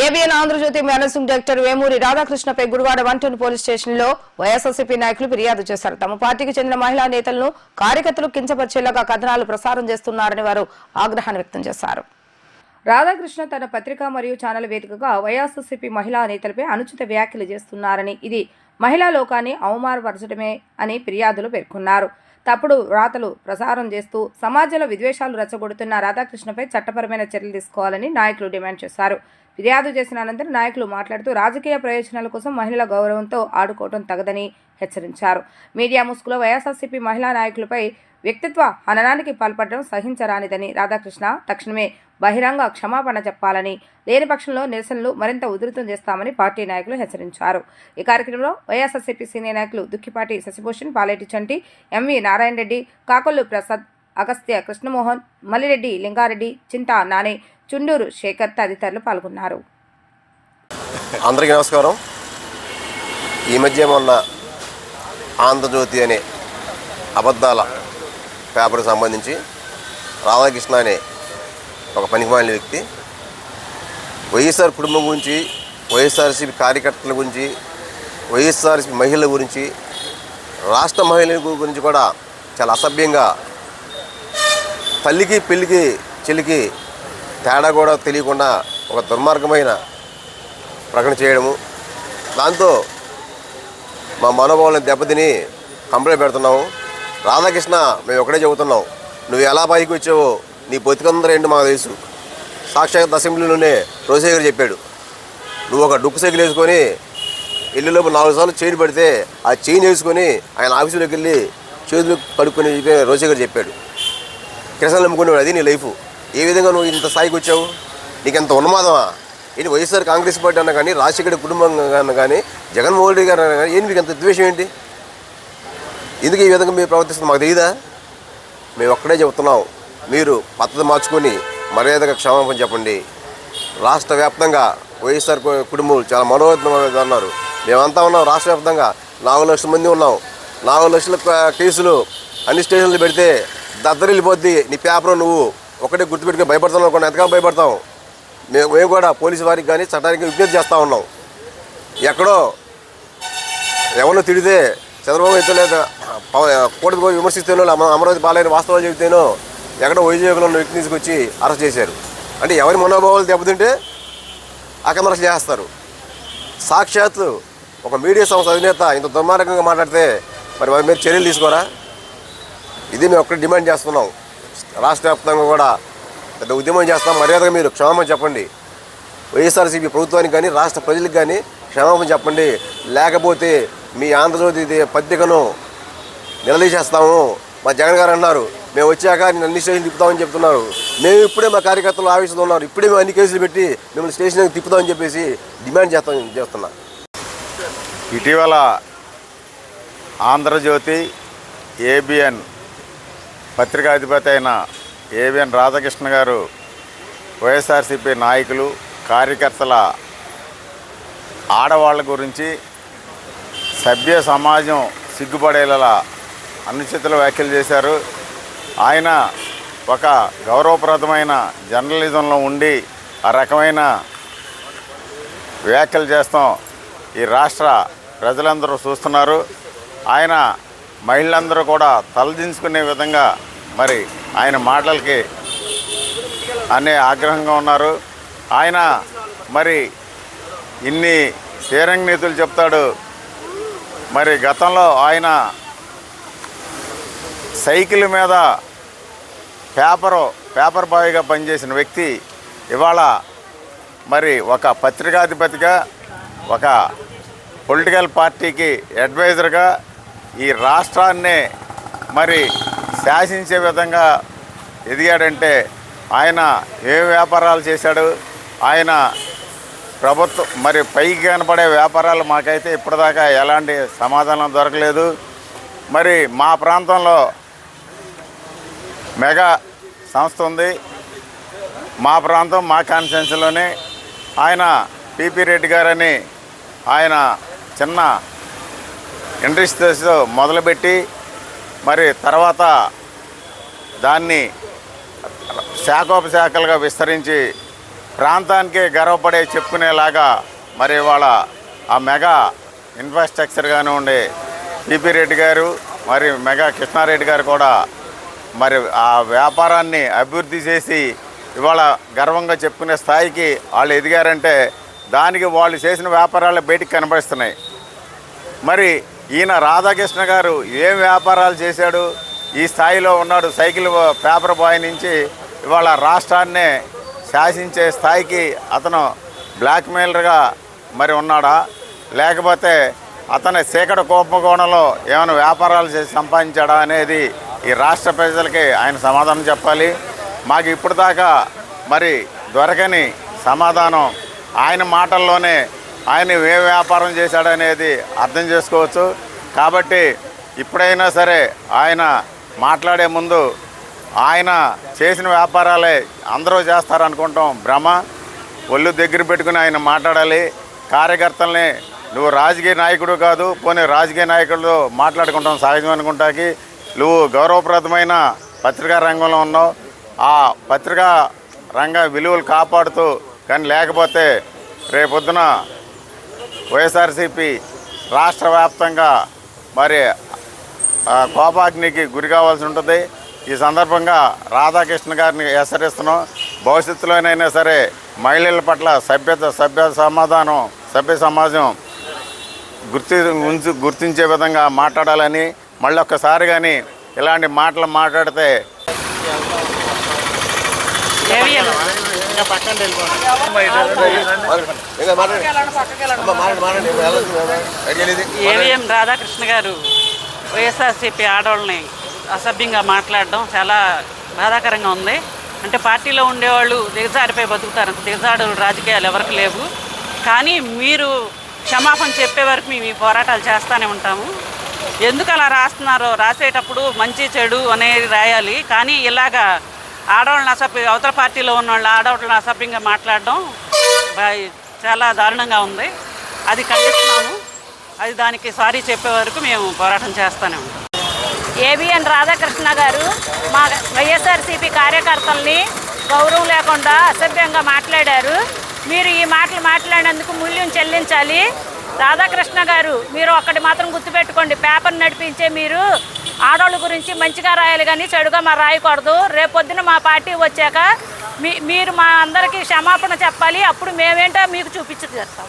ABN Andhrajyothy managing director Vemuri రాధాకృష్ణపై గురువాడ 1 police స్టేషన్లో వైఎస్ఆర్సీపీ నాయకులు ఫిర్యాదు చేశారు. తమ పార్టీకి చెందిన మహిళా నేతలను కార్యకర్తలు కించపరిచేలాగా కథనాలు ప్రసారం చేస్తున్నారని వారు ఆగ్రహాన్ని వ్యక్తం చేశారు. రాధాకృష్ణ తన పత్రిక మరియు ఛానల్ వేదికగా వైఎస్ఆర్సీపీ మహిళా నేతలపై అనుచిత వ్యాఖ్యలు చేస్తున్నారని, ఇది మహిళా లోకాన్ని అవమానపరచడమే అని ఫిర్యాదులు పేర్కొన్నారు. తప్పుడు రాతలు ప్రసారం చేస్తూ సమాజంలో విద్వేషాలు రెచ్చగొడుతున్న రాధాకృష్ణపై చట్టపరమైన చర్యలు తీసుకోవాలని నాయకులు డిమాండ్ చేశారు. ఫిర్యాదు చేసిన అనంతరం నాయకులు మాట్లాడుతూ రాజకీయ ప్రయోజనాల కోసం మహిళల గౌరవంతో ఆడుకోవడం తగదని హెచ్చరించారు. మీడియా ముసుగులో వైఎస్ఆర్సీపీ మహిళా నాయకులపై వ్యక్తిత్వ హననానికి పాల్పడడం సహించరానిదని, రాధాకృష్ణ తక్షణమే బహిరంగ క్షమాపణ చెప్పాలని, లేని పక్షంలో నిరసనలు మరింత ఉధృతం చేస్తామని పార్టీ నాయకులు హెచ్చరించారు. ఈ కార్యక్రమంలో వైఎస్ఆర్సీపీ సీనియర్ నాయకులు దుక్కిపాటి శశిభూషణ్, పాలేటి చంటి, ఎంవి నారాయణ రెడ్డి, కాకొల్లు ప్రసాద్, అగస్త్య కృష్ణమోహన్, మల్లిరెడ్డి, లింగారెడ్డి, చింతా నానే, చుండూరు శేఖర్ తదితరులు పాల్గొన్నారు. అందరికీ నమస్కారం. ఈ మధ్య మొన్న ఆంధ్రజ్యోతి అనే అబద్ధాల పేపర్కి సంబంధించి రాధాకృష్ణ అనే ఒక పనికిమాలిన వ్యక్తి వైఎస్ఆర్ కుటుంబం గురించి, వైఎస్ఆర్సీపీ కార్యకర్తల గురించి, వైఎస్ఆర్సీపీ మహిళల గురించి, రాష్ట్ర మహిళల గురించి కూడా చాలా అసభ్యంగా, తల్లికి పెళ్ళికి చెల్లికి తేడా కూడా తెలియకుండా ఒక దుర్మార్గమైన ప్రకటన చేయడము, దాంతో మా మనోభావాలను దెబ్బతిని కంప్లైంట్ పెడుతున్నాము. రాధాకృష్ణ, మేము ఒకటే చెబుతున్నాం, నువ్వు ఎలా పైకి వచ్చావో నీ బతికందరూ ఏంటో మాకు తెలుసు. సాక్షాత్ అసెంబ్లీలోనే రోసేగర్ చెప్పాడు, నువ్వు ఒక డుక్కు సైకిల్ వేసుకొని ఇల్లులోపు 4 సార్లు చైన్ పెడితే ఆ చైన్ వేసుకొని ఆయన ఆఫీసులోకి వెళ్ళి చేతులు కడుక్కొని రోసేగర్ చెప్పాడు. కిరసలు నమ్ముకునేవాడు. అది నీ లైఫ్. ఏ విధంగా నువ్వు ఇంత స్థాయికి వచ్చావు? నీకు ఎంత ఉన్మాదమా? ఏంటి వైఎస్ఆర్ కాంగ్రెస్ పార్టీ అన్నా కానీ, రాజశేఖర కుటుంబం అన్నా కానీ, జగన్మోహన్ రెడ్డి గారు అన్నా కానీ, ఏంటి మీకు అంత ద్వేషం ఏంటి? ఎందుకు ఈ విధంగా మీరు ప్రవర్తిస్తుంది మాకు తెలియదా? మేము ఒక్కడే చెబుతున్నాం, మీరు పద్ధతి మార్చుకొని మర్యాదగా క్షమాపణ చెప్పండి. రాష్ట్ర వ్యాప్తంగా వైఎస్ఆర్ కుటుంబం చాలా మనోవేదన అన్నారు. మేమంతా ఉన్నాం. రాష్ట్ర వ్యాప్తంగా 4 లక్షల మంది ఉన్నాం. 4 లక్షల కేసులు అన్ని స్టేషన్లు పెడితే దద్దరిల్లిపోద్ది. నీ పేపర్ నువ్వు ఒకటే గుర్తుపెట్టుకుని భయపడుతున్నావు అనుకోండి, ఎంతగా భయపడతాం. మేము కూడా పోలీసు వారికి కానీ చట్టానికి విజ్ఞప్తి చేస్తూ ఉన్నాం. ఎక్కడో ఎవరినో తిడితే చంద్రబాబు ఎత్తలేదు కోర్టుకు పోయి విమర్శిస్తేనో, అమరావతి పాలైన వాస్తవాలు చెబితేనో ఎక్కడో వైజాగ్లో ఉన్న వ్యక్తిని తీసుకొచ్చి అరెస్ట్ చేశారు. అంటే ఎవరి మనోభావాలు దెబ్బతింటే అరెస్ట్ చేస్తారు. సాక్షాత్తు ఒక మీడియా సంస్థ అధినేత ఇంత దుర్మార్గంగా మాట్లాడితే మరి మీరు చర్యలు తీసుకోరా? ఇది మేము ఒక్కటి డిమాండ్ చేస్తున్నాం. రాష్ట్ర వ్యాప్తంగా కూడా పెద్ద ఉద్యమం చేస్తాం. మర్యాదగా మీరు క్షమాపణ చెప్పండి. వైఎస్ఆర్సీపీ ప్రభుత్వానికి కానీ, రాష్ట్ర ప్రజలకు కానీ క్షమాపణ చెప్పండి. లేకపోతే మీ ఆంధ్రజ్యోతి పత్రికను నిలదీసేస్తాము. మా జగన్ గారు అన్నారు, మేము వచ్చాక నేను అన్ని స్టేషన్లు తిప్పుతామని చెప్తున్నారు. మేము ఇప్పుడే మా కార్యకర్తలు ఆఫీసులో ఉన్నారు, ఇప్పుడే మేము అన్ని కేసులు పెట్టి మిమ్మల్ని స్టేషన్కి తిప్పుతామని చెప్పేసి డిమాండ్ చేస్తున్నా. ఇటీవల ఆంధ్రజ్యోతి ఏబిఎన్ పత్రికాధిపతి అయిన ఏబిఎన్ రాధాకృష్ణ గారు వైఎస్ఆర్సీపీ నాయకులు, కార్యకర్తల, ఆడవాళ్ళ గురించి సభ్య సమాజం సిగ్గుపడేలా అనుచిత వ్యాఖ్యలు చేశారు. ఆయన ఒక గౌరవప్రదమైన జర్నలిజంలో ఉండి ఆ రకమైన వ్యాఖ్యలు చేస్తాం ఈ రాష్ట్ర ప్రజలందరూ చూస్తున్నారు. ఆయన మహిళలందరూ కూడా తలదించుకునే విధంగా మరి ఆయన మాటలకి అనే ఆగ్రహంగా ఉన్నారు. ఆయన మరి ఇన్ని తీరంగ నీతులు చెప్తాడు. మరి గతంలో ఆయన సైకిల్ మీద పేపర్ బాయ్గా పనిచేసిన వ్యక్తి ఇవాళ మరి ఒక పత్రికాధిపతిగా, ఒక పొలిటికల్ పార్టీకి అడ్వైజర్గా ఈ రాష్ట్రాన్నే మరి శాసించే విధంగా ఎదిగాడంటే ఆయన ఏ వ్యాపారాలు చేశాడు? ఆయన ప్రభుత్వం మరి పైకి కనపడే వ్యాపారాలు మాకైతే ఇప్పటిదాకా ఎలాంటి సమాధానం దొరకలేదు. మరి మా ప్రాంతంలో మెగా సంస్థ ఉంది. మా ప్రాంతం, మా కాన్స్టిట్యున్సీలోనే ఆయన పిపి రెడ్డి గారని ఆయన చిన్న ఇండస్ట్రీస్తో మొదలుపెట్టి మరి తర్వాత దాన్ని శాఖోపశాఖలుగా విస్తరించి ప్రాంతానికి గర్వపడే చెప్పుకునేలాగా మరి ఇవాళ ఆ మెగా ఇన్ఫ్రాస్ట్రక్చర్ కానివ్వండి పిపి రెడ్డి గారు మరి మెగా కృష్ణారెడ్డి గారు కూడా మరి ఆ వ్యాపారాన్ని అభివృద్ధి చేసి ఇవాళ గర్వంగా చెప్పుకునే స్థాయికి వాళ్ళు ఎదిగారంటే దానికి వాళ్ళు చేసిన వ్యాపారాలు బయటికి కనబడుస్తున్నాయి. మరి ఈయన రాధాకృష్ణ గారు ఏం వ్యాపారాలు చేశాడు, ఈ స్థాయిలో ఉన్నాడు. సైకిల్ పేపర్ బాయ్ నుంచి ఇవాళ రాష్ట్రాన్నే శాసించే స్థాయికి అతను బ్లాక్మెయిలర్గా మరి ఉన్నాడా, లేకపోతే అతని చీకటి కుంభకోణంలో ఏమైనా వ్యాపారాలు చేసి సంపాదించాడా అనేది ఈ రాష్ట్ర ప్రజలకి ఆయన సమాధానం చెప్పాలి. మాకు ఇప్పుడు దాకా మరి దొరకని సమాధానం ఆయన మాటల్లోనే ఆయన ఏ వ్యాపారం చేశాడనేది అర్థం చేసుకోవచ్చు. కాబట్టి ఇప్పుడైనా సరే ఆయన మాట్లాడే ముందు ఆయన చేసిన వ్యాపారాలే అందరూ చేస్తారనుకుంటాం భ్రమ. ఒళ్ళు దగ్గర పెట్టుకుని ఆయన మాట్లాడాలి. కార్యకర్తల్ని నువ్వు రాజకీయ నాయకుడు కాదు, పోనీ రాజకీయ నాయకులతో మాట్లాడుకుంటాం సహజం అనుకుంటాకి నువ్వు గౌరవప్రదమైన పత్రికా రంగంలో ఉన్నావు. ఆ పత్రికా రంగ విలువలు కాపాడుతూ కానీ లేకపోతే రేపొద్దున వైఎస్ఆర్సీపీ రాష్ట్ర వ్యాప్తంగా మరి కోపాగ్నికి గురి కావాల్సి ఉంటుంది. ఈ సందర్భంగా రాధాకృష్ణ గారిని హెచ్చరిస్తున్నాం. భవిష్యత్తులోనైనా సరే మహిళల పట్ల సభ్య సమాజం గుర్తించే విధంగా మాట్లాడాలని మళ్ళీ ఒక్కసారి కానీ ఇలాంటి మాటలు మాట్లాడితే ఏవిఎం రాధాకృష్ణ గారు వైఎస్ఆర్సీపీ ఆడవాళ్ళని అసభ్యంగా మాట్లాడడం చాలా బాధాకరంగా ఉంది. అంటే పార్టీలో ఉండేవాళ్ళు దిగజారిపోయి బతుకుతారు, దిగజాడు రాజకీయాలు ఎవరికి లేవు. కానీ మీరు క్షమాపణ చెప్పే వరకు మేము ఈ పోరాటాలు చేస్తూనే ఉంటాము. ఎందుకు అలా రాస్తున్నారో, రాసేటప్పుడు మంచి చెడు అనేది రాయాలి. కానీ ఇలాగా ఆడవాళ్ళని అవతల పార్టీలో ఉన్న వాళ్ళు ఆడవాళ్ళని అసభ్యంగా మాట్లాడడం చాలా దారుణంగా ఉంది. అది ఖండిస్తున్నాము. అది దానికి సారీ చెప్పే వరకు మేము పోరాటం చేస్తూనే ఉంటాం. ఏబిఎన్ రాధాకృష్ణ గారు మా వైఎస్ఆర్సీపీ కార్యకర్తల్ని గౌరవం లేకుండా అసభ్యంగా మాట్లాడారు. మీరు ఈ మాటలు మాట్లాడినందుకు మూల్యం చెల్లించాలి. రాధాకృష్ణ గారు మీరు ఒక్కటి మాత్రం గుర్తుపెట్టుకోండి, పేపర్ నడిపించే మీరు ఆడవాళ్ళ గురించి మంచిగా రాయాలి కానీ చెడుగా మా రాయకూడదు. రేపొద్దున మా పార్టీ వచ్చాక మీరు మా అందరికీ క్షమాపణ చెప్పాలి. అప్పుడు మేమేంటో మీకు చూపించి చేస్తాం.